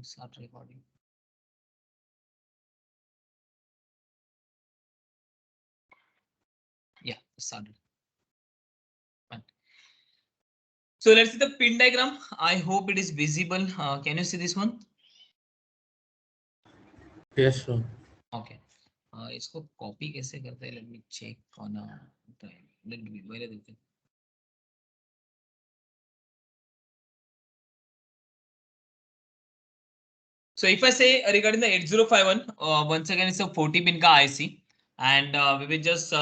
Start recording. Yeah, started. Fine. So let's see the pin diagram. I hope it is visible. Can you see this one? Yes, sir. Okay. इसको copy कैसे करते हैं? Let me check on time. Let me मेरे देते हैं. So if I say regarding the 8051, once again it's a 40 pin ka IC, and we will just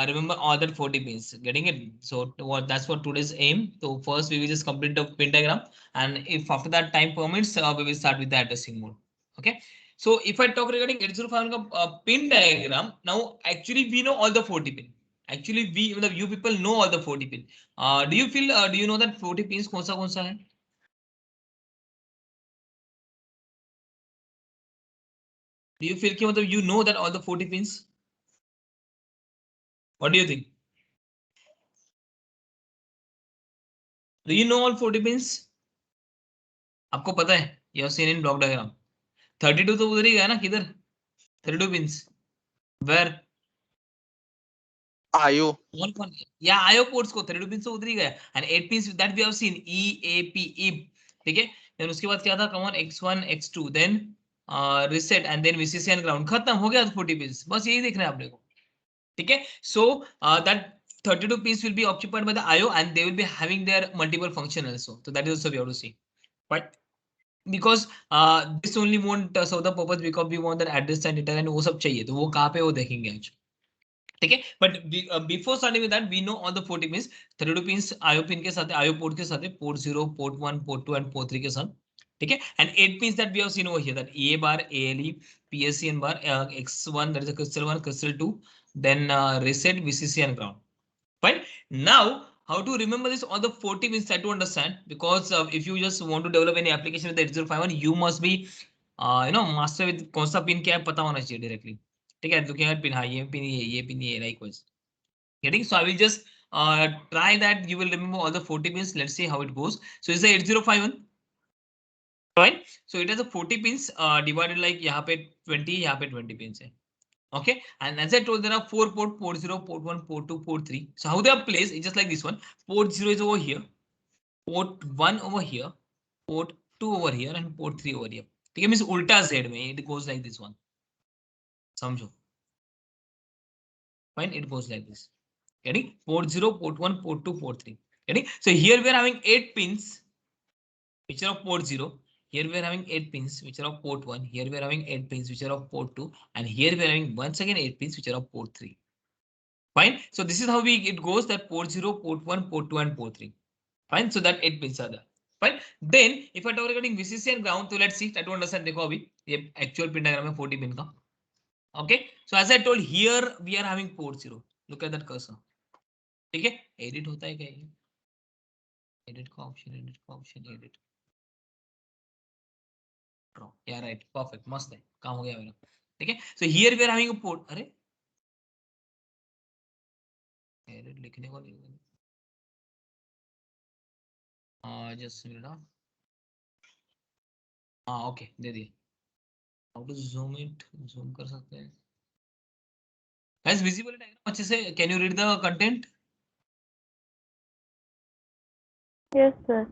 remember all that 40 pins. Getting it? So what that's what today's aim. So first we will just complete the pin diagram, and if after that time permits, we will start with the addressing mode. Okay. So if I talk regarding 8051 pin diagram, now actually we know all the 40 pin. Actually, you people know all the 40 pin. Do you know that 40 pins कौन सा है? Do you feel कि you know that all the 40 pins? What do you think? Do you know all 40 pins? आपको पता है? You have seen in block diagram. 32 तो उधर ही गया ना किधर? 32 pins. Where? IO. कौन? Yeah, IO ports को 32 pins तो उधर ही गया. And 8 pins that we have seen E, A, P, E. ठीक है? Then उसके बाद क्या था? Come on, X1, X2, then reset and then VCC and ground. खत्म हो गया 40 pins. बस यही देखना है आपने को. ठीक है? So that 32 pins will be occupied by the IO and they will be having their multiple function also. So that is also we have to see. But because this only won't serve the purpose because we want that address and data and वो सब चाहिए तो वो कहाँ पे वो देखेंगे आज. ठीक है. But before starting with that we know all the 40 pins. 32 pins IO pin के साथ IO port के साथ port 0, port 1, port 2 and port 3 के साथ. ठीक है. And 8 pins that we have seen over here, that EA bar, ALE, PSCN bar, X1 that is a crystal 1, crystal 2, then reset, VCC and ground. Fine. Now, how to remember this all the 40 pins that to understand, because if you just want to develop any application with the 8051, you must be master with कौन सा pin क्या है पता होना चाहिए directly. ठीक है. looking at pin हाँ ये pin ये pin ये likewise. Getting? So I will just try that you will remember all the 40 pins. Let's see how it goes. So it's the 8051. Fine. So it has a 40 pins divided like यहाँ पे 20 यहाँ पे 20 pins है. Okay, and as I told, there are 4 port 0, port 1, port 2, port 3. So how they are placed is just like this one. Port 0 is over here, port 1 over here, port 2 over here, and port 3 over here. Okay, means ulta Z mein it goes like this one. समझो. Fine, it goes like this. Getting? Port 0, port 1, port 2, port 3. Getting? So here we are having 8 pins which are of port 0. Here we are having 8 pins which are of port 1. Here we are having 8 pins which are of port 2. And here we are having once again 8 pins which are of port 3. Fine. So this is how it goes, that port 0, port 1, port 2, and port 3. Fine. So that 8 pins are there. Fine. Then if I talk regarding VCC and ground, so let's see. Try to understand. देखो अभी ये actual pin diagram है 40 pin का. Okay. So as I told, here we are having port 0. Look at that cursor. ठीक है. Edit होता है क्या ये? Edit का option, edit. Draw. Yeah, right. Perfect. मस्त है. काम हो गया मेरा. ठीक है. So here we are having a port. अरे edit लिखने को नहीं. Just a minute. हाँ ओके दे दिए. How to zoom it, zoom कर सकते हैं. गाइस विजिबल है डायग्राम अच्छे से? Can you read the content? Yes, sir.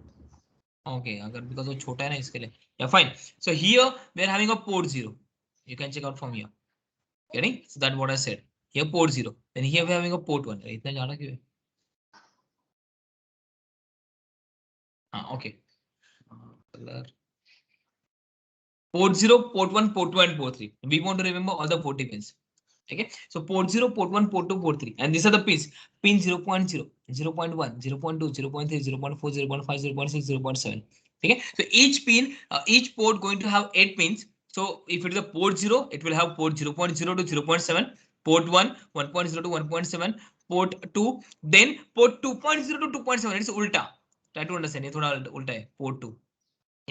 Okay अगर बिकॉज़ वो छोटा है ना इसके लिए. या fine. So here we are having a port 0. You can check out from here. Getting? So that what I said. Here port 0. Then here we are having a port 1. इतना ज्यादा क्यों है? हाँ okay. Colour port 0, port 1, port 2 and port 3. We want to remember all the 40 pins. Okay, so port 0, port 1, port 2, port 3, and these are the pins. Pin 0.0, 0.1, 0.2, 0.3, 0.4, 0.5, 0.6, 0.7. Okay, so each pin, each port going to have 8 pins. So if it is a port 0, it will have port 0.0 to 0.7, port 1, 1.0 to 1.7, port 2, then port 2.0 to 2.7. It's ulta. Try to understand. ये थोड़ा उल्टा है. Port 2.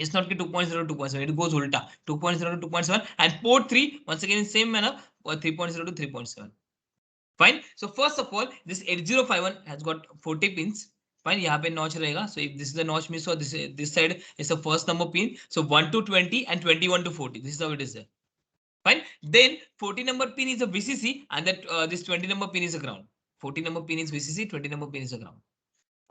It's not 2.0 to 2.7, it goes ulta 2.0 to 2.7, and port 3 once again in same manner 3.0 to 3.7. Fine. So first of all, this 8051 has got 40 pins. Fine, यहाँ पे notch रहेगा. So if this is the notch means और this side is the first number pin. So 1 to 20 and 21 to 40. This is how it is there. Fine. Then 40 number pin is a VCC and that this 20 number pin is a ground. 40 number pin is VCC, 20 number pin is a ground.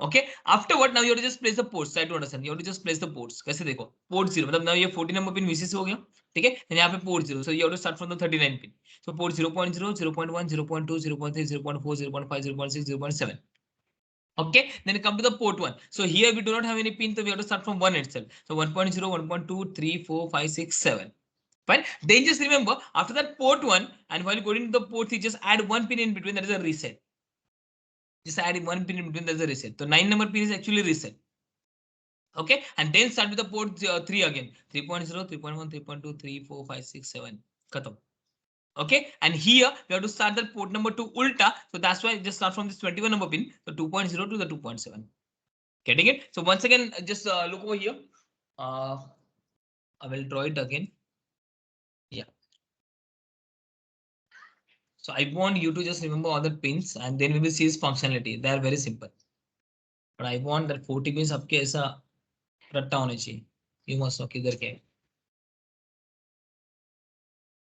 Okay. Afterward, now you have to just place the ports. Try to understand. You have to just place the ports. कैसे देखो? Port 0. मतलब now ये 40 number pin VCC हो गया. ठीक है? And यहाँ पे port 0. So you have to start from the 39 pin. So port 0.0, 0.1, 0.2, 0.3, 0.4, 0.5, 0.6, 0.7. Okay, then come to the port 1. So here we do not have any pin, so we have to start from 1 itself. So 1.0, 1.2, 3, 4, 5, 6, 7. Fine. Then just remember, after that port 1, and while going to the port 3, just add one pin in between, that is a reset. Just add one pin in between, that's a reset. So 9 number pin is actually reset. Okay, and then start with the port 3 again. 3.0, 3.1, 3.2, 3, 4, 5, 6, 7. Khatam. Okay, and here we have to start the port number 2 ulta. So that's why just start from this 21 number pin, so 2.0 to the 2.7. Getting it? So once again, just look over here. I will draw it again. Yeah. So I want you to just remember all the pins and then we will see its functionality. They are very simple. But I want that 40 pins आपके ऐसा रट्टा होने चाहिए. You must know किधर क्या है.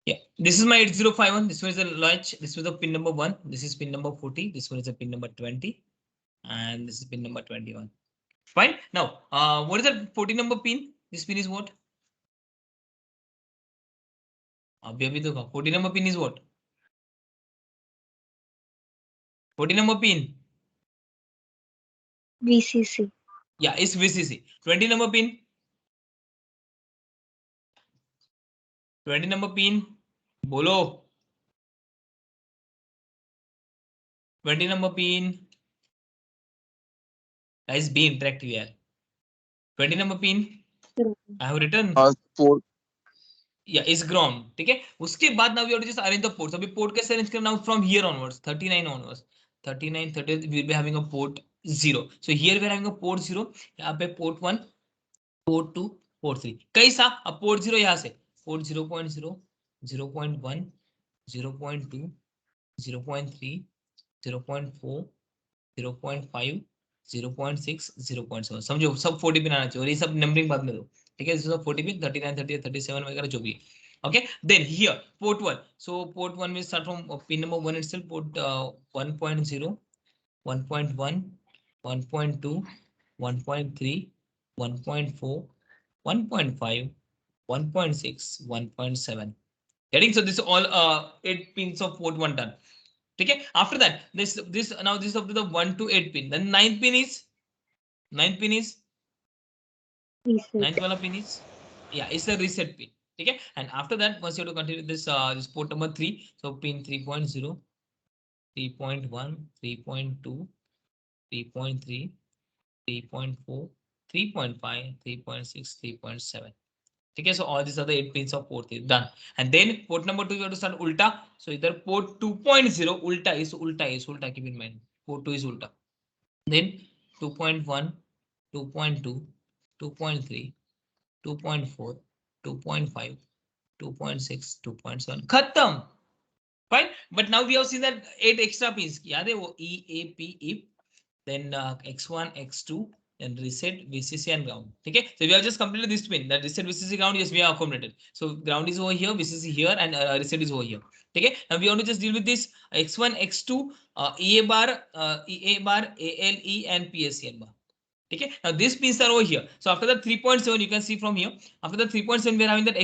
Yeah, this is my 8051. This one is a latch. This was the pin number 1. This is pin number 40. This one is a pin number 20. And this is pin number 21. Fine. Now, what is that 40 number pin? This pin is what? अभी तो 40 number pin is what? 40 number pin. VCC. Yeah, it's VCC. 20 number pin. 20 number pin. Bolo. 20 number pin. Guys, be interactive here. 20 number pin. I have written. Port. Yeah, is ground. ठीक है. उसके बाद now we have to just arrange the ports. अभी port कैसे arrange करना from here onwards. 39 onwards. 39, 30 we will be having a port 0. So here we are having a port 0. यहाँ पे port 1, port 2, port 3. कैसा? अब port 0 यहाँ से port 0.0, 0.1, 0.2, 0.3, 0.4, 0.5, 0.6, 0.7. समझो सब 40 पिन आना चाहिए और ये सब नंबरिंग बाद में दो. ठीक है, सब 40 पिन 39, 38, 37 वगैरह जो भी है. Okay, then here port 1. So port 1 will start from pin number 1 itself. Port 1.0, 1.1, 1.2, 1.3, 1.4, 1.5, 1.6, 1.7. Getting? So this is all 8 pins of port 1 done. Okay, after that this now this is up to the 1 to 8 pin. Then 9th pin is Reset. 9th wala pin is, yeah, it's a reset pin. Okay, and after that once you have to continue this this port number 3. So pin 3.0, 3.1, 3.2, 3.3, 3.4, 3.5, 3.6, 3.7. Okay, so all these are the 8 pins of port 3 done. And then port number 2 you have to start ulta. So either port 2.0 ulta is keep in mind. Port 2 is ulta. Then 2.1, 2.2, 2.3, 2.4, 2.5, 2.6, 2.7. Khatam. Fine. But now we have seen that 8 extra pins. याद है वो E, A, P, if. Then X1, X2, then reset, VCC and ground. Okay, so we have just completed this pin. That reset, VCC, ground. Yes, we have accommodated. So ground is over here, VCC here, and reset is over here. Okay, now we want to just deal with this X1, X2, EA bar, ALE, and PSCN bar. Okay, now these pins are over here. So after the 3.7, you can see from here. After the 3.7, we are having that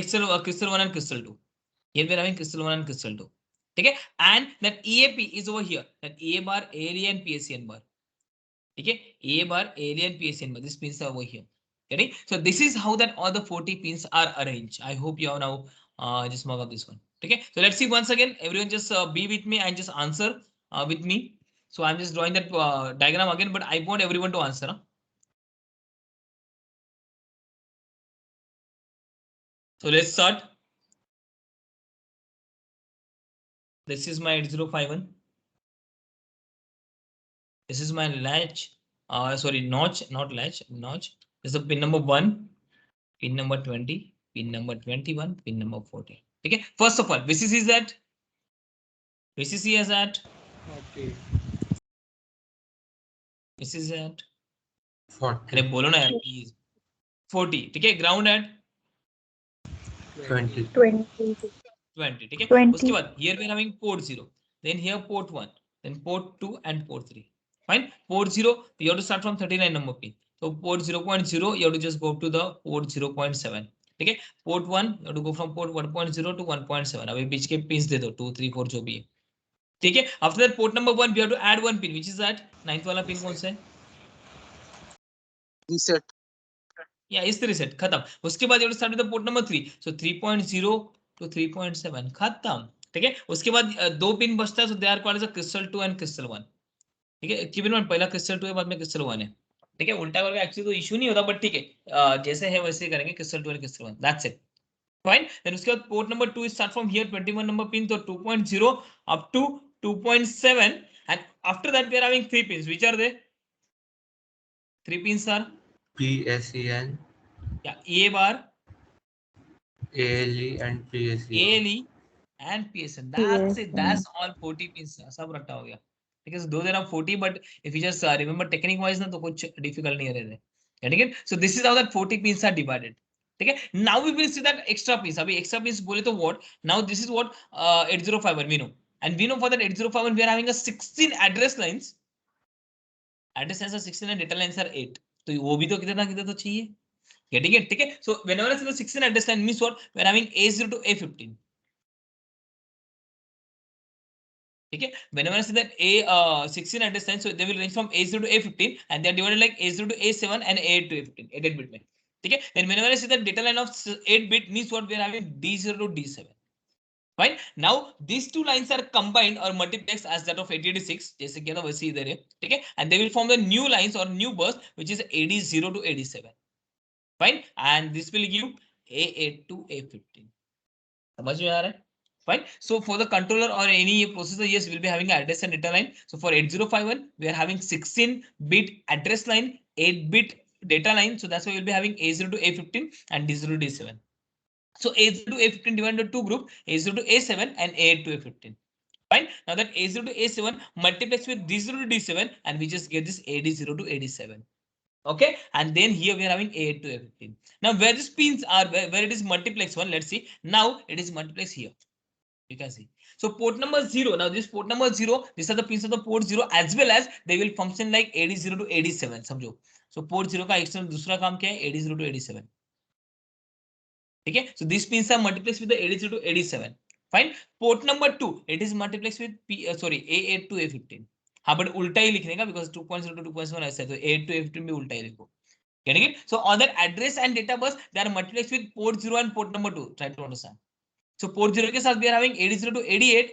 crystal 1 and crystal 2. Here we are having crystal 1 and crystal 2. Okay, and that EAP is over here. That EA bar, ALE, and PSCN bar. Okay, A bar, alien, PSN bar. These pins are over here. Okay, so this is how that all the 40 pins are arranged. I hope you have now just mark up this one. Okay, so let's see once again. Everyone just be with me and just answer with me. So I'm just drawing that diagram again, but I want everyone to answer. Huh? So let's start. This is my 8051. This is my latch. Sorry, notch, not latch, notch. This is the pin number 1, pin number 20, pin number 21, pin number 40. Okay, first of all, VCC is that. VCC is that. Okay. This is that. अरे बोलो ना यार please 40 ठीक है ground eight 20. 20 ठीक है 20. उसके बाद here we are having port 0 then here port 1 then port 2 and port 3 fine port 0 you have to start from 39 number pin so port 0.0 you have to just go to the port 0.7 ठीक है port 1 you have to go from port 1.0 to 1.7 अभी बीच के pins दे दो 2 3 4 जो भी है ठीक है after that port number 1 we have to add one pin which is that 9th वाला पिन कौन सा है Reset. या इस तरह से खत्म उसके बाद you have to start with the port number 3 so 3.0 to 3.7 खत्म ठीक है उसके बाद दो पिन बचता है so they are called as a crystal 2 and crystal 1 ठीक है कीप इन माइंड पहला क्रिस्टल 2 है बाद में क्रिस्टल 1 है ठीक है उल्टा करके एक्चुअली तो इशू नहीं होता बट ठीक है जैसे है वैसे ही करेंगे क्रिस्टल 2 और crystal 1 that's it fine then उसके बाद port number 2 start from here 21 number pin तो 2.0 up to 2.7 and after that we are having three pins which are the three pins are PSEN, या ए बार ALE, and PSE. ALE and PSN that's it that's all 40 pins सब रट्टा हो गया because though there are 40 but if you just remember technique wise ना तो कुछ difficult नहीं रहे थे ठीक है so this is how that 40 pins are divided ठीक है now we will see that extra pins अभी extra pins बोले तो what now this is what 8051 we know and we know for that 8051 we are having a 16 address lines address lines are 16 and data lines are 8 तो वो भी तो कितना तो चाहिए getting it ठीक है so whenever I say the 16 address line means what we are having A0 to A15 okay whenever I say that a 16 address line so they will range from A0 to A15 and they are divided like A0 to A7 and A8 to A15 8 bit mein okay then whenever I say that data line of 8 bit means what we are having D0 to D7 fine now these two lines are combined or multiplexed as that of 8086 जैसे किया था वैसे ही इधर है ठीक है and they will form the new lines or new bus which is AD0 to AD7 fine and this will give A8 to A15 समझ में आ रहा है fine so for the controller or any processor yes we'll be having address and data line so for 8051 we are having 16 bit address line 8 bit data line so that's why we'll be having A0 to A15 and D0 to D7 so A0 to A15 divided into two group A0 to A7 and A8 to A15 fine now that A0 to A7 multiplies with D0 to D7 and we just get this AD0 to AD7 okay and then here we are having A8 to A15 now where these pins are where it is multiplex one let's see now it is multiplex here you can see so port number 0 now this port number 0 these are the pins of the port 0 as well as they will function like AD0 to AD7 समझो so port 0 का external दूसरा काम क्या है AD0 to AD7 ठीक है so these pins are multiplexed with the AD0 to AD7 fine port number 2 it is multiplexed with A8 to A15 हाँ but उल्टा ही लिखने का because 2.0 to 2.1 ऐसा है तो A8 to A15 भी उल्टा ही लिखो getting it so on that address and data bus they are multiplexed with port 0 and port number 2 try to understand so port 0 के साथ we are having AD0 to AD8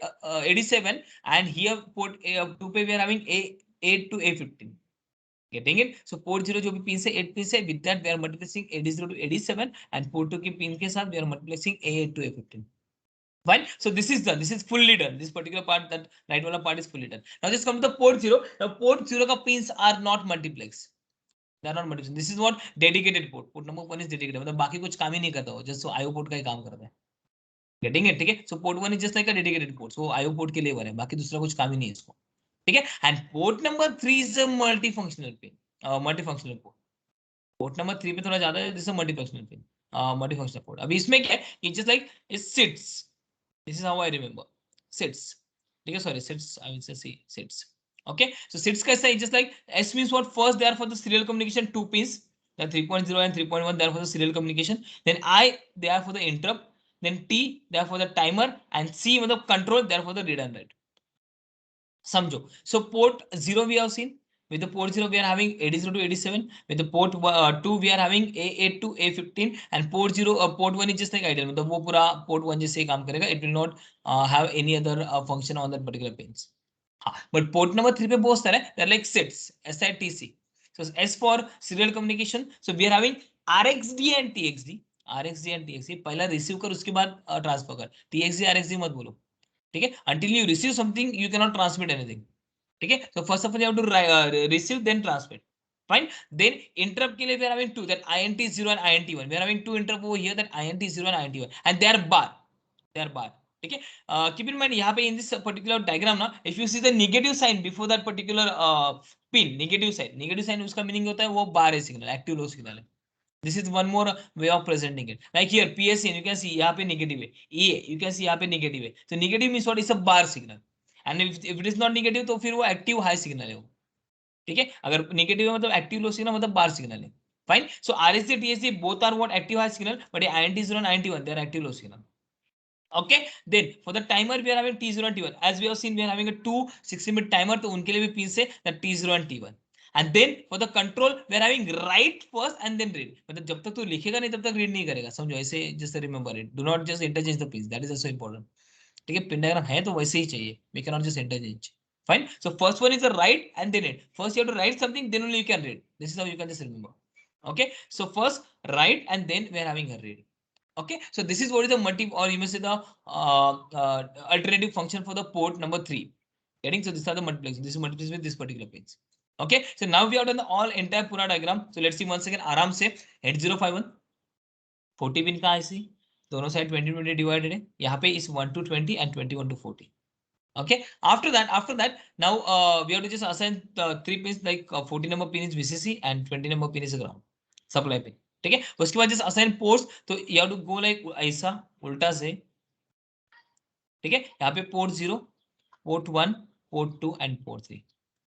AD7 and here port 2 पे we are having A8 to A15 getting it so port 0 जो भी pin से 8 pin से with that we are multiplexing AD0 to AD7 and port 2 की pin के साथ we are multiplexing A8 to A15 fine so this is done this is fully done this particular part that right wala part is fully done now just come to the port 0 now port 0 का pins are not multiplex they are not multiplex this is what dedicated port port number 1 is dedicated मतलब बाकी कुछ काम ही नहीं करता हो just so IO port का ही काम करता है getting it ठीक है so port 1 is just like a dedicated port so IO port के लिए बना है बाकी दूसरा कुछ काम ही नहीं है इसको ठीक है and port number 3 is a multifunctional pin multifunctional port port number 3 पे थोड़ा ज्यादा है this is a multifunctional pin multifunctional port अभी इसमें क्या है it just like it sits this is how I remember sits ठीक है sorry sits I will say sits okay so sits कैसा है just like S means what first they are for the serial communication two pins the 3.0 and 3.1 they are for the serial communication then I they are for the interrupt then T they are for the timer and C मतलब control they are for the read and write समझो so port 0 we have seen with the port 0 we are having AD0 to AD7 with the port 2 we are having A8 to A15 and port 0 port 1 is just like ideal मतलब वो पूरा port 1 जैसे काम करेगा it will not have any other function on that particular pins हाँ but port number 3 पे बहुत सारे they're like sets SITC so S for serial communication so we are having RxD and TxD RxD and TxD पहला receive कर उसके बाद transfer कर TxD RxD मत बोलो ठीक है until you receive something you cannot transmit anything ठीक है so first of all you have to receive then transmit fine then interrupt के लिए we are having two that INT0 and INT1 we are having two interrupt over here that INT0 and INT1 and they are bar ठीक है. Keep in mind यहाँ पे in this particular diagram ना, if you see the negative sign before that particular pin, negative sign उसका meaning होता है वो bar है signal, active low signal है. This is one more way of presenting it. Like here PSN you can see यहाँ पे negative है, EA you can see यहाँ पे negative है. So negative means what is a bar signal, and if it is not negative तो फिर वो active high signal है वो. ठीक है, अगर negative है मतलब active low signal मतलब bar signal है. Fine. So RSC TSC both are what active high signal, but INT0 and INT1 they are active low signal. Okay, then for the timer we are having T0 and T1. As we have seen, we are having a 2 60-minute timer, तो उनके लिए भी pins है that T0 and T1. And then for the control we are having write first and then read. मतलब जब तक तू लिखेगा नहीं तब तक read नहीं करेगा, समझो ऐसे. just remember it. Do not just interchange the pins. That is also important. ठीक है, पिन डायग्राम है तो वैसे ही चाहिए. We cannot just interchange. Fine. So first one is the write and then read. First you have to write something, then only you can read. This is how you can just remember. Okay. So first write and then we are having a read. Okay, so this is what is the multi, or you may say the alternative function for the port number 3. Getting, so these are the multiplex. This is multiplex with this particular pins. Okay, so now we have done the all entire pura diagram. So let's see once again. आराम से 8051 40 pin का IC, दोनों side 20-20 divided है. यहाँ पे is 1 to 20 and 21 to 40. Okay, after that, now we have to just assign 3 pins, like 40 number pin is VCC and 20 number pin is a ground supply pin. ठीक है, उसके बाद just assign ports, तो you have to go like ऐसा उल्टा से. ठीक है, यहाँ पे port 0, port 1, port 2 and port 3.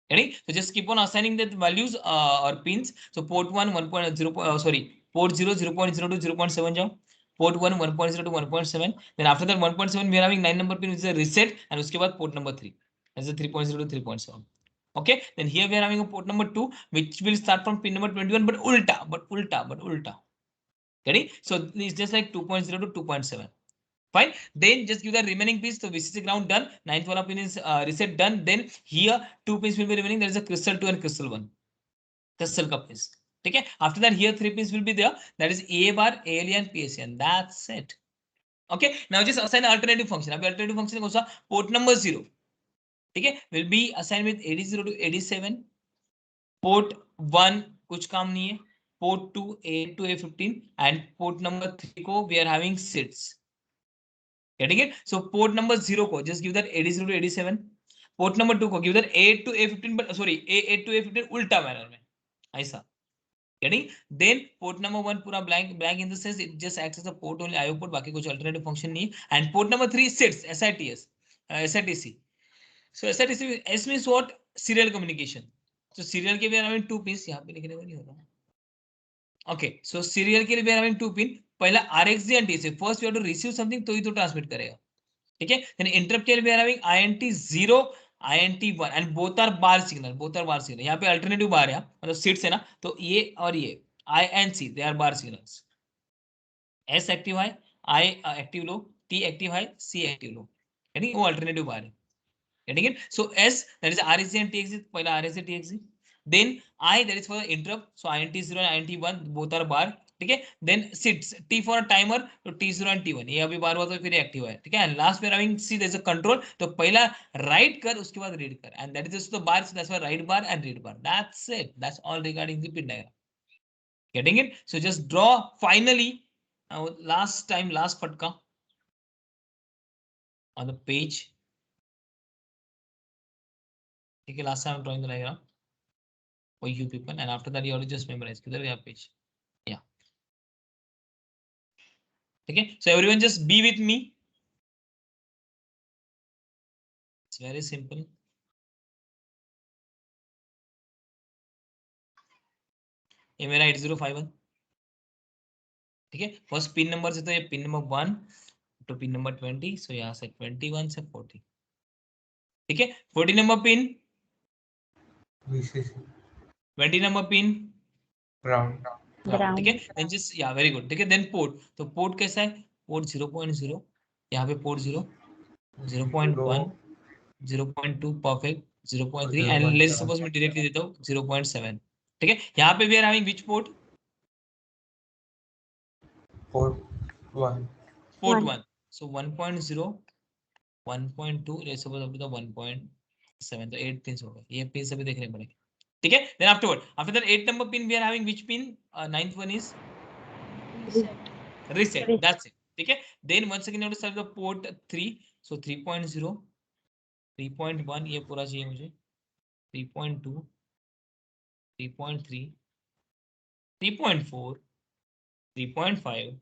ready, so just keep on assigning the values or pins. So port 1 1.0 sorry, port 0 0.0 to 0.7 जाओ, port 1 1.0 to 1.7, then after that 1.7 we are having 9 number pin which is a reset, and उसके बाद port number 3 as a 3.0 to 3.7. Okay, then here we are having a port number 2 which will start from pin number 21 but ulta. Ready? So it's just like 2.0 to 2.7. Fine. Then just give the remaining pins. So VCC ground done. 9th wala pin is reset done. Then here 2 pins will be remaining. There is a crystal 2 and crystal 1. Crystal ka pins. Okay. After that, here 3 pins will be there. That is A bar, ALE and PSC, and that's it. Okay. Now just assign alternative function. Abhi alternative function kaun sa? Port number 0. Okay. Will be assigned with 80 to 87. Port 1 कुछ काम नहीं है. Port 2 A to A15 and port number 3 को we are having sits. Getting it? So port number 0 को just give that 80 to 87. Port number 2 को give that A to A15, but sorry, A8 to A15 उल्टा manner में ऐसा. Getting? Then port number 1 पूरा blank in the sense it just acts as a port only, IO port, बाकी कुछ alternative function नहीं. And port number 3 sits, SITS, SITC. So SITC, S means what? Serial communication. So serial के भी having 2 pins, यहाँ पे लिखने को नहीं होगा. Okay, so serial के लिए we are having 2 pin. पहला RXD and TC. First we have to receive something तो ही तो transmit करेगा. ठीक है. Then interrupt के लिए we are having INT0, INT1 and both are bar signal. यहाँ पे alternative bar है, मतलब sits है ना, तो ये और ये I and C they are bar signals. S active high, I active low, T active high, C active low. यानी वो alternative bar है. Getting it? So S, that is RSC and TXC. पहला RSC TXC. Then I, that is for the interrupt. So INT0 and INT1 both are bar. ठीक है. Then sits, T for a timer, तो T0 and T1 ये अभी बार हुआ तो फिर active है. ठीक है. And last में having C, there is a control. तो पहला write कर, उसके बाद read कर. And that is just the bar. So that's why write bar and read bar. That's it. That's all regarding the pin diagram. Getting it? So just draw finally. Last patka on the page. Okay, last time I'm drawing the diagram for you people, and after that you have to just memorize. Kither gaya page? Yeah. Okay, so everyone just be with me. It's very simple. ये मेरा 8051. ठीक है. First pin number से तो ये pin number 1 तो pin number 20. सो यहाँ से 21 से 40. ठीक है. 40 number pin, 20 number pin, ground. ठीक है. देन जस्ट या वेरी गुड. ठीक है. देन पोर्ट, तो पोर्ट कैसा है? पोर्ट 0.0, यहाँ पे port 0, 0.1, 0.2 perfect, 0.3 and let's suppose मैं डायरेक्टली देता हूँ 0.7. ठीक है. यहाँ पे we are having which port? Port 1. So 1.0, 1.2, let's suppose अभी तो 1.7, तो 8 pins हो गए. ये pins अभी देखने पड़ेंगे. ठीक है. Then after that 8 number pin we are having which pin? 9th one is reset. That's it. ठीक है. Then once again you have to select the port 3. So 3.0, 3.1 ये पूरा चाहिए मुझे, 3.2, 3.3, 3.4, 3.5,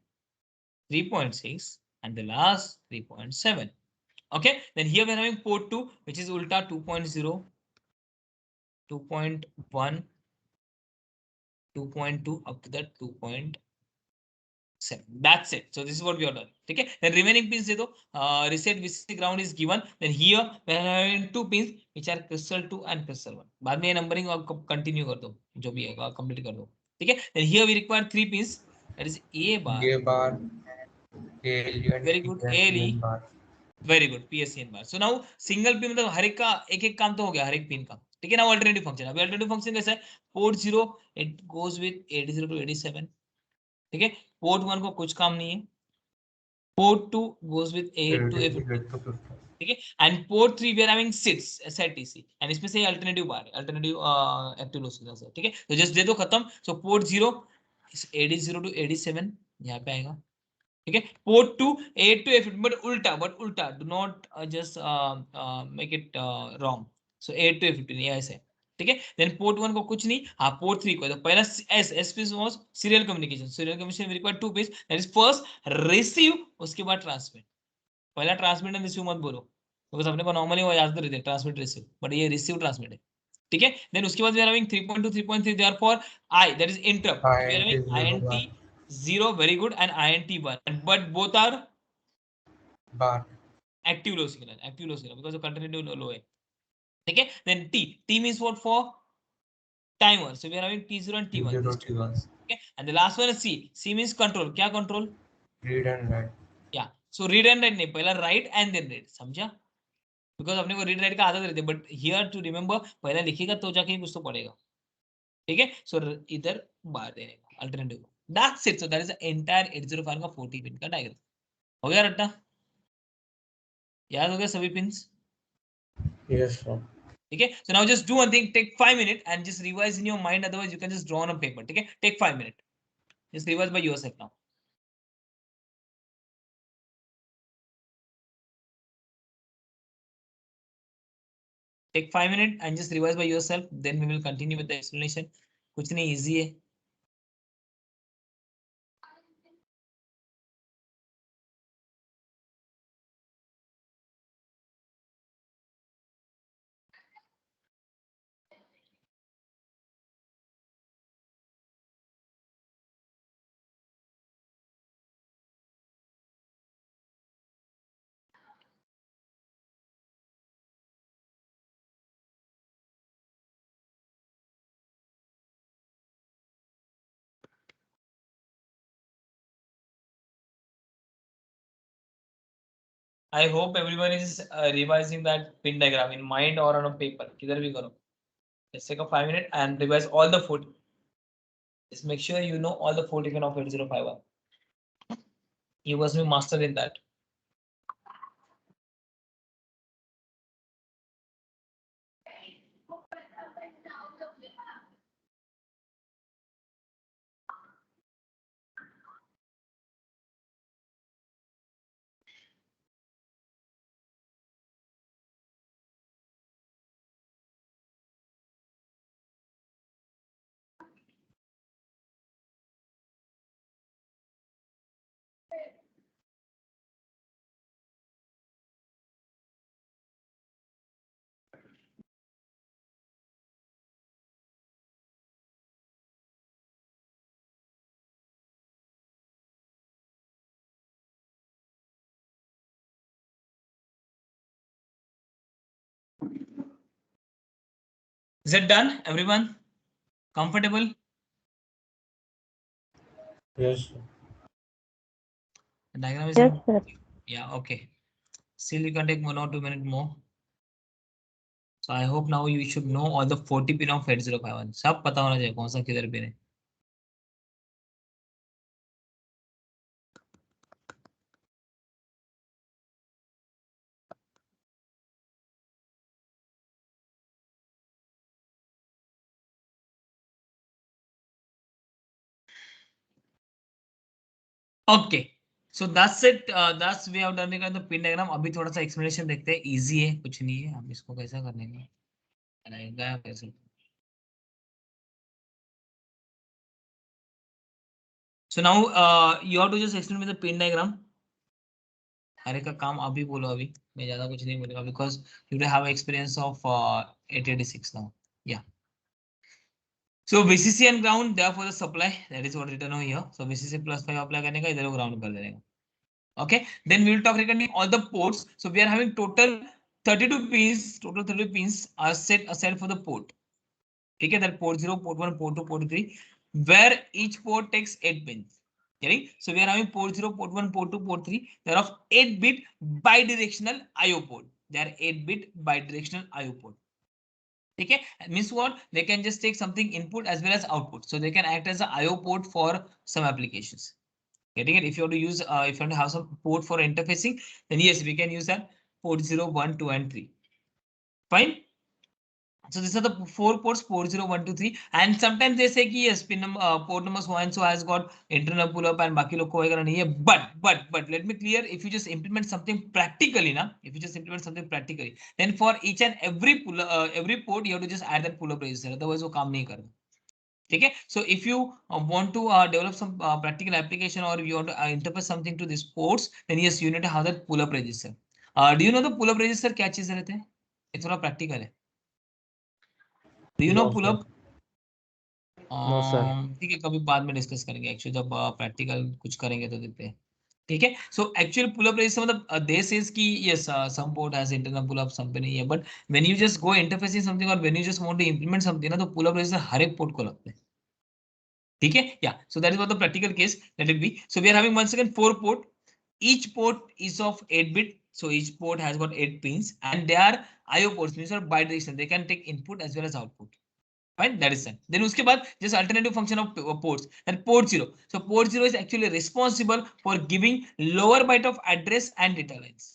3.6, and the last 3.7. Okay, then here we are having port 2, which is ulta 2.0, 2.1, 2.2 up to that 2.7. That's it. So this is what we have done. Okay, then remaining pins दे दो. Reset VCC ground is given. Then here we are having 2 pins which are crystal 2 and crystal 1. बाद में ये numbering continue कर दो, जो भी है complete कर दो. ठीक है. Then here we require 3 pins. That is A bar. A bar, ALE and Very good. ALE. bar. Very good. PSEN bar. So now single pin मतलब हर एक का एक एक काम तो हो गया, हर एक पिन का. ठीक है. Now alternative function. अभी अल्टरनेटिव फंक्शन कैसा है? Port 0 it goes with 80 to 87. ठीक है. पोर्ट 1 को कुछ काम नहीं है. Port 2 goes with 8 to 50. ठीक है. And port 3 we are having SETC and इसमें से अल्टरनेटिव बार है, अल्टरनेटिव एक्टिव लो सिग्नल है. ठीक है. तो जस्ट दे दो, खत्म. सो पोर्ट 0 80 to 87 यहाँ पे आएगा. ठीक है. पोर्ट 2 8 to 8, बट उल्टा do not just make it wrong. So 8 to 8 ये ऐसे. ठीक है. देन पोर्ट 1 को कुछ नहीं. हाँ, पोर्ट 3 को तो पहला S pin was serial communication required 2 pin. That is first receive, उसके बाद ट्रांसमिट. पहला ट्रांसमिट एंड रिसीव मत बोलो, बिकॉज़ अपने को नॉर्मली वो याद रहते हैं ट्रांसमिट रिसीव, बट ये रिसीव ट्रांसमिट है. ठीक है. देन उसके बाद we are having 3.2 3.3 they are for I, that is interrupt. We are having INT 0, very good, and INT 1, but both are bar, active low signal because the continuity low है. ठीक है. Then T means what? For timer. So we are having T0 and T1. T0, T1. Okay. And the last one is C means control. क्या control? Read and write. Yeah. So read and write नहीं, पहला write and then read. समझा? Because अपने को read write का आदत रहती है, but here to remember पहला लिखेगा तो जाके कुछ तो पढ़ेगा. ठीक है. So इधर बार देने का alternative. That's it. So that is the entire 805 का 40 pin का diagram. हो गया रट्टा? याद हो गया सभी पिंस? Yes, sir. ठीक है. So now just do one thing, take 5 minutes and just revise in your mind, otherwise you can just draw on a paper. ठीक है. Take 5 minutes, just revise by yourself now. Take 5 minutes and just revise by yourself, then we will continue with the explanation. कुछ नहीं, easy है. I hope everyone is revising that pin diagram in mind or on a paper. किधर भी करो. Just take a 5 minutes and revise all the 40. Just make sure you know all the 40 pin of 8051. You must be master in that. Is it done, everyone? Comfortable? Yes, sir. The diagram is Yes, sir. yeah, okay. Still you can take 1 or 2 minutes more. So I hope now you should know all the 40 pin of 8051. सब पता होना चाहिए कौन सा किधर pin है. Okay. So that's it. That's we have done regarding the pin diagram. अभी थोड़ा सा explanation देखते हैं. Easy है, कुछ नहीं है. हम इसको कैसा करने का रहेगा कैसे? So now you have to just explain me the pin diagram. अरे का काम अभी बोलो अभी. मैं ज़्यादा कुछ नहीं बोलूँगा because you have experience of 886 now. Yeah. So VCC and ground there for the supply. That is what written over here. So VCC plus 5 apply करने का इधर ground कर देने का. Okay. Then we will talk regarding all the ports. So we are having total 32 pins. Total 32 pins are set aside for the port. Okay. That port 0, port 1, port 2, port 3, where each port takes 8 pins. Getting? So we are having port 0, port 1, port 2, port 3. They are of 8-bit bidirectional IO port. They are 8-bit bidirectional IO port. Okay, means what? They can just take something input as well as output. So they can act as an IO port for some applications. Getting it? If you want to use, if you want to have some port for interfacing, then yes, we can use that port 0, 1, 2, and 3. Fine. So these are the 4 ports, port 0, 1, 2, 3. And sometimes they say कि yes, pin number, port number so and so has got internal pull-up and बाकी लोग को वगैरह नहीं है. But let me clear, if you just implement something practically ना, if you just implement something practically, then for each and every every port you have to just add that pull-up register. Otherwise वो काम नहीं करता. Okay, so if you want to develop some practical application or you want to interface something to these ports, then yes, you need to have that pull-up register. Do you know the pull-up register क्या चीज रहते हैं? ये थोड़ा practical है. Do you know No, pull sir. up? No, sir. ठीक है, कभी बाद में डिस्कस करेंगे. एक्चुअली जब प्रैक्टिकल कुछ करेंगे तो देते हैं. ठीक है. So actual pull up resistor मतलब दे सेज कि yes some port has internal pull up, some पे नहीं है. But when you just go interfacing something और when you just want to implement something ना, तो पुल अप रजिस्टर हर एक port को लगता है. ठीक है. या so that is what the practical case let it be. So we are having one second 4 port. Each port is of 8 bit, so each port has got 8 pins, and they are IO ports, means are bidirectional. They can take input as well as output. Fine, that is done. Then uske baad just alternative function of ports. Then port 0. So port 0 is actually responsible for giving lower byte of address and data lines.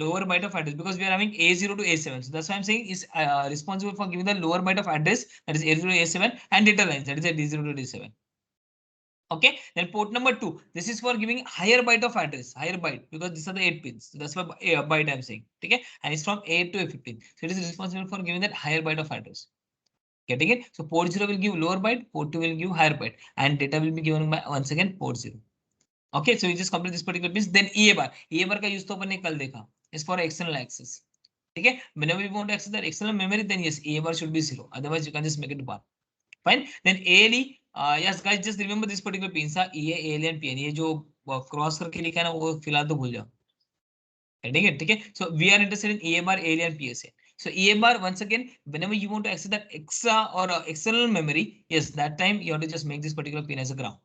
Lower byte of address, because we are having A0 to A7. So that's why I'm saying is responsible for giving the lower byte of address, that is A0 to A7, and data lines, that is a D0 to D7. Okay, then port number 2, this is for giving higher byte of address, higher byte, because these are the 8 pins. So that's why byte I'm saying. Okay, and it's from A to A15. So it is responsible for giving that higher byte of address. Getting it? So port 0 will give lower byte, port 2 will give higher byte, and data will be given by once again port 0. Okay, so we just complete this particular piece. Then EA bar. EA bar का use तो अपन ने कल देखा. Is for external access. ठीक है? Whenever you want to access that external memory, then yes, EA bar should be 0. Otherwise, you can just make it bar. Fine. Then ALE. Yes, guys, just remember this particular pins are EA, ALE, and PN. ये जो cross करके लिखा है ना, वो फिलहाल तो भूल जाओ. ठीक है. So we are interested in EA bar, ALE, and PSA. So EA bar, once again, whenever you want to access that extra or external memory, yes, that time you have to just make this particular pin as a ground.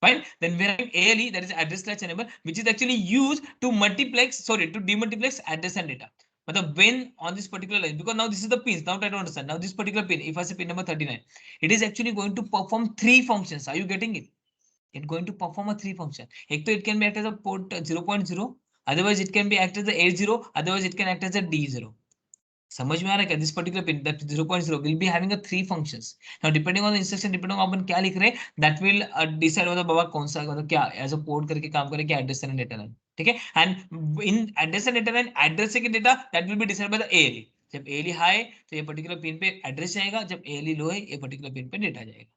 Fine. Then we are having ALE, that is address latch enable, which is actually used to multiplex, sorry, to demultiplex address and data. But when on this particular line, because now this is the pins, now try to understand. Now this particular pin, if I say pin number 39, it is actually going to perform 3 functions. Are you getting it? It's going to perform a 3 function. It can be act as a port 0.0, otherwise it can be act as the A0, otherwise it can act as a D0. समझ में आ रहा है क्या? This particular pin, that 0.0 will be having a 3 functions. Now depending on the instruction, depending on अपन क्या लिख रहे हैं, that will decide whether बाबा कौन सा मतलब क्या as a port करके काम करे, क्या address and data line. ठीक है. And in address and data line, address के data that will be decided by the ALE. जब ALE high तो ये particular pin पे address जाएगा, जब ALE low है ये particular pin पे data जाएगा.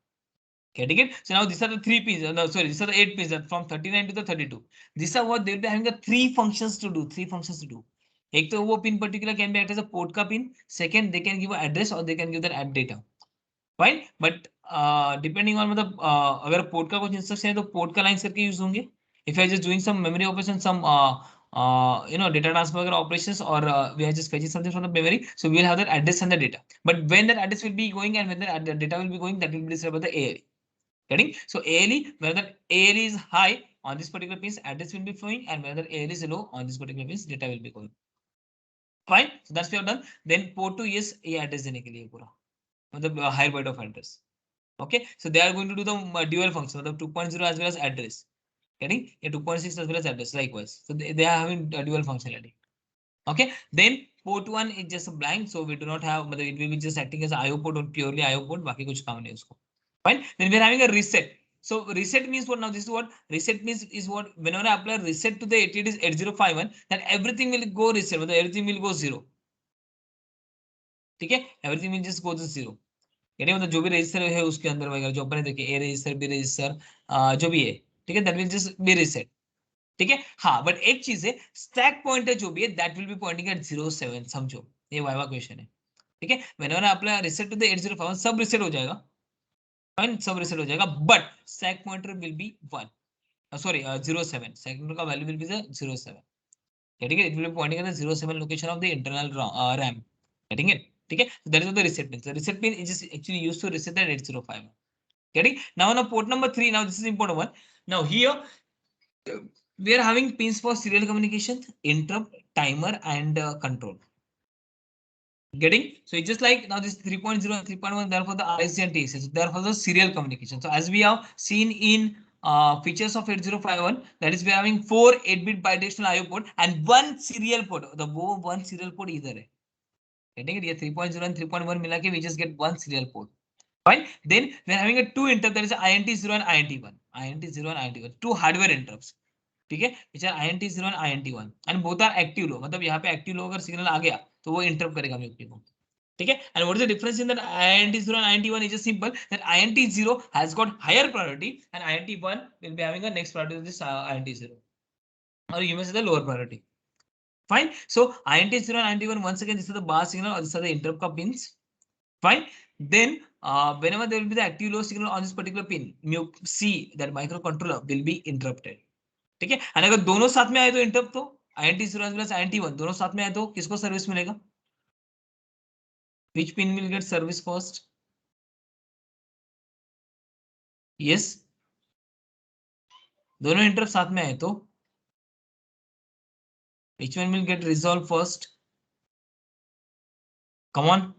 Getting it? So now these are the 3 pins. No, sorry, these are the 8 pins that from 39 to the 32. These are what they'll be having the 3 functions to do. 3 functions to do. एक तो वो pin particular can be act as a port का pin. Second, they can give an address or they can give that add data. Fine, but depending on मतलब अगर port का कुछ instruction है तो port का lines करके use होंगे. If I are just doing some memory operation, some data transfer operations, or we are just fetching something from the memory, so we will have that address and the data. But when that address will be going and when the data will be going, that will be decided by the ALE. Getting? So ALE, whether ALE is high on this particular piece, address will be flowing, and whether ALE is low on this particular piece, data will be going. Fine. So that's we have done. Then port 2 is ये address देने के लिए पूरा, मतलब higher byte of address. Okay. So they are going to do the dual function, मतलब 2.0 as well as address. Getting? Yeah, 2.6 as well as address likewise. So they are having dual functionality. Okay. Then port 1 is just a blank, so we do not have, it will be just acting as IO port or purely IO port. बाकी कुछ काम नहीं उसको. Fine. Then we are having a reset. So reset means what? Now this is what reset means is what whenever I apply reset to the 8051, then everything will go reset, everything will go zero. ठीक है, everything will just go to zero. यानी मतलब जो भी register है उसके अंदर वगैरह जो अपने देखिए ए रजिस्टर बी रजिस्टर जो भी है, ठीक है, that will just be reset. ठीक है, हाँ बट एक चीज है, स्टैक पॉइंटर जो भी है that will be pointing at 07. समझो, ये वाइवा क्वेश्चन है. ठीक है, whenever apply reset to the 8051 सब रिसेट हो जाएगा, फाइन, सब रिसेट हो जाएगा, but stack pointer will be 1, sorry 07. Stack pointer का वैल्यू विल बी 07. ठीक है, it will be pointing at the 07 location of the internal RAM. Getting it? ठीक है, that is the reset pin. The reset pin is actually used to reset that 805. Getting? Now on port number 3, now this is important one. Now here we are having pins for serial communication, interrupt, timer, and control. Getting? So it's just like now this 3.0 and 3.1, therefore the RSC and TSS, therefore the serial communication. So as we have seen in features of 8051, that is we are having 4 8-bit bidirectional IO port and 1 serial port. The one serial port either hai. Getting it? Yeah, 3.0 and 3.1 mila ke we just get 1 serial port. Fine. Then we are having a 2 interrupt, that is INT0 and INT1. INT0 and INT1, 2 hardware interrupts. ठीक है, which are INT0 and INT1 and both are active low. मतलब यहाँ पे active low अगर signal आ गया तो वो interrupt करेगा म्यूट को. ठीक है, and what is the difference in that INT0 and INT1 is just simple that INT0 has got higher priority and INT1 will be having a next priority of this INT0, or you may say the lower priority. Fine. So INT0 and INT1, once again this is the bar signal or this are the interrupt का pins. Fine. Then whenever there will be the active low signal on this particular pin, C, that microcontroller will be interrupted. ठीक है, और अगर दोनों साथ में आए तो इंटरप्ट, तो INT0 as well as INT1 दोनों साथ में आए तो किसको सर्विस मिलेगा? Which pin will get service first? Yes, दोनों इंटरप्ट साथ में आए तो which one will get resolved first? Come on.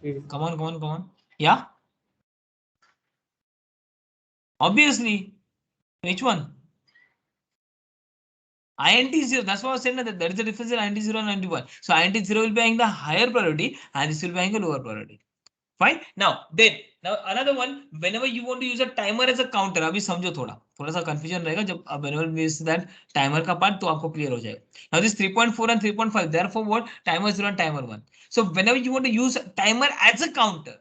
Come on, come on, come on. Yeah. Obviously. Which one? INT0. That's what I was saying, that there is a difference in INT0 and INT1. So INT0 will be having the higher priority and this will be having a lower priority. Fine. Now another one, whenever you want to use a timer as a counter, अभी समझो थोड़ा सा confusion रहेगा जब whenever we use that timer का part तो आपको clear हो जाएगा. Now this 3.4 and 3.5, therefore what? Timer 0 and timer 1. So whenever you want to use timer as a counter,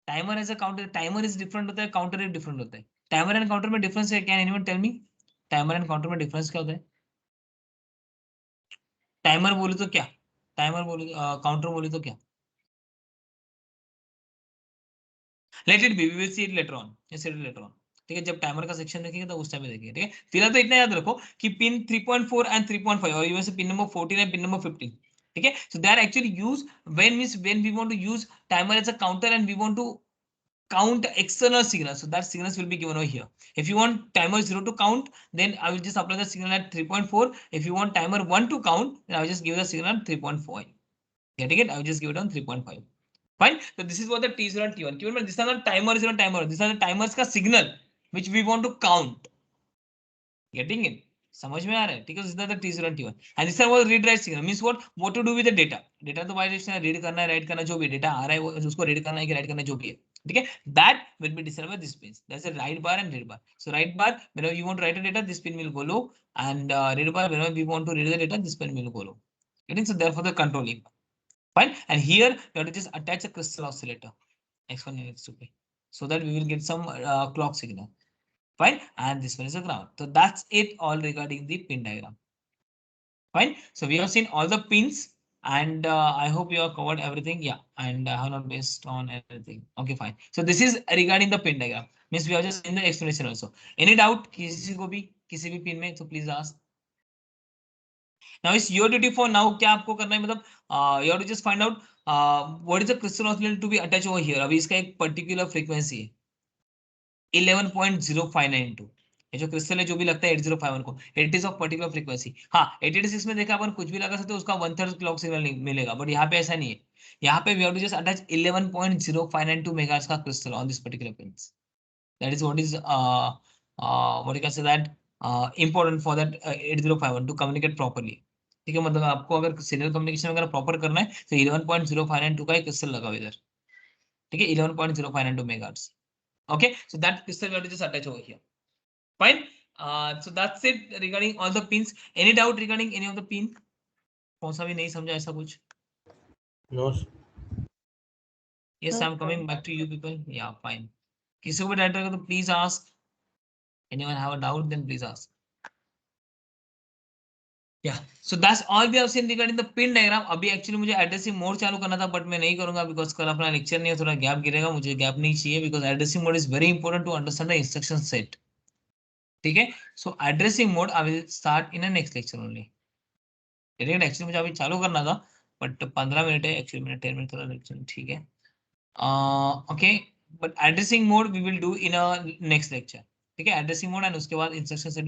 timer is different होता है, counter is different होता है. Timer and counter में difference है, can anyone tell me? Timer and counter में difference क्या होता है? Timer बोले तो क्या? Timer बोले counter बोले तो क्या? Let it be, we will see it later on. Yes, it later on. ठीक है, जब टाइमर का सेक्शन देखेंगे तो उस टाइम में देखेंगे. ठीक है, फिलहाल तो इतना याद रखो कि पिन 3.4 एंड 3.5 और ये pin number 14 and pin number 15. ठीक है, so they are actually used when we want to use timer as a counter and we want to count external signals. So that signals will be given over here. If you want timer 0 to count, then I will just apply the signal at 3.4. If you want timer 1 to count, then I will just give the signal at 3.5. Getting it? I will just give it on 3.5. Fine. So this is what the T0 and T1. Keep in mind, these are not timers, these are the timers का signal which we want to count. Getting it? समझ में आ रहा है? ठीक है, this is the T0 and T1. And this is what read write signal means what to do with the data. Data तो bidirectional read करना है, write करना, जो भी data आ रहा है वो उसको read करना है कि write करना है, जो भी है. ठीक है, that will be decided by this pins. That's a write bar and read bar. So write bar, whenever you want to write the data, this pin will go low, and read bar, whenever we want to read the data, this pin will go low. Getting? So therefore the controlling. Fine. And here we have to just attach a crystal oscillator x1 and x2 so that we will get some clock signal. Fine. And this one is a ground. So that's it all regarding the pin diagram. Fine. So we have seen all the pins and I hope you have covered everything. Yeah. And I have not based on everything. Okay, fine. So this is regarding the pin diagram. Means we have just in the explanation also. Any doubt? किसी को भी किसी भी pin में तो please ask. Now it's your duty for now क्या आपको करना है, मतलब you have to just find out what is the crystal oscillator to be attached over here. अभी इसका एक particular frequency है 11.0592. ये जो क्रिस्टल है जो भी लगता है 8051 को, it is of particular frequency. हाँ 886 में देखा अपन कुछ भी लगा सकते उसका 1/3 क्लॉक सिग्नल मिलेगा, बट यहाँ पे ऐसा नहीं है. यहाँ पे we have to just attach 11.0592 megahertz का crystal on this particular pins. That is what is what you can say that important for that 8051 to communicate properly. ठीक है, मतलब आपको अगर सीरियल कम्युनिकेशन वगैरह प्रॉपर करना है तो 11.0592 का एक क्रिस्टल लगा इधर. ठीक है 11.059 megahertz. Okay, so that crystal we have to just attach over here. Fine. So that's it regarding all the pins. Any doubt regarding any of the pin? कौन सा भी नहीं समझा ऐसा कुछ? No. Yes, I'm coming back to you people. Yeah, fine. किसी को भी डाउट रहेगा तो please ask. Anyone have a doubt? Then please ask. Yeah, so that's all we have seen regarding the pin diagram. अभी actually मुझे addressing mode चालू करना था, but मैं नहीं करूंगा because कल अपना lecture नहीं है, थोड़ा gap गिरेगा, मुझे gap नहीं चाहिए because addressing mode is very important to understand the instruction set. ठीक है, so addressing mode I will start in the next lecture only. Actually मुझे अभी चालू करना था बट 15 मिनट है, एक्चुअली मैंने 10 मिनट थोड़ा लेक्चर. ठीक है, okay, but addressing mode we will do in a next lecture. ठीक है, एड्रेसिंग मोड एंड उसके बाद इंस्ट्रक्शन सेट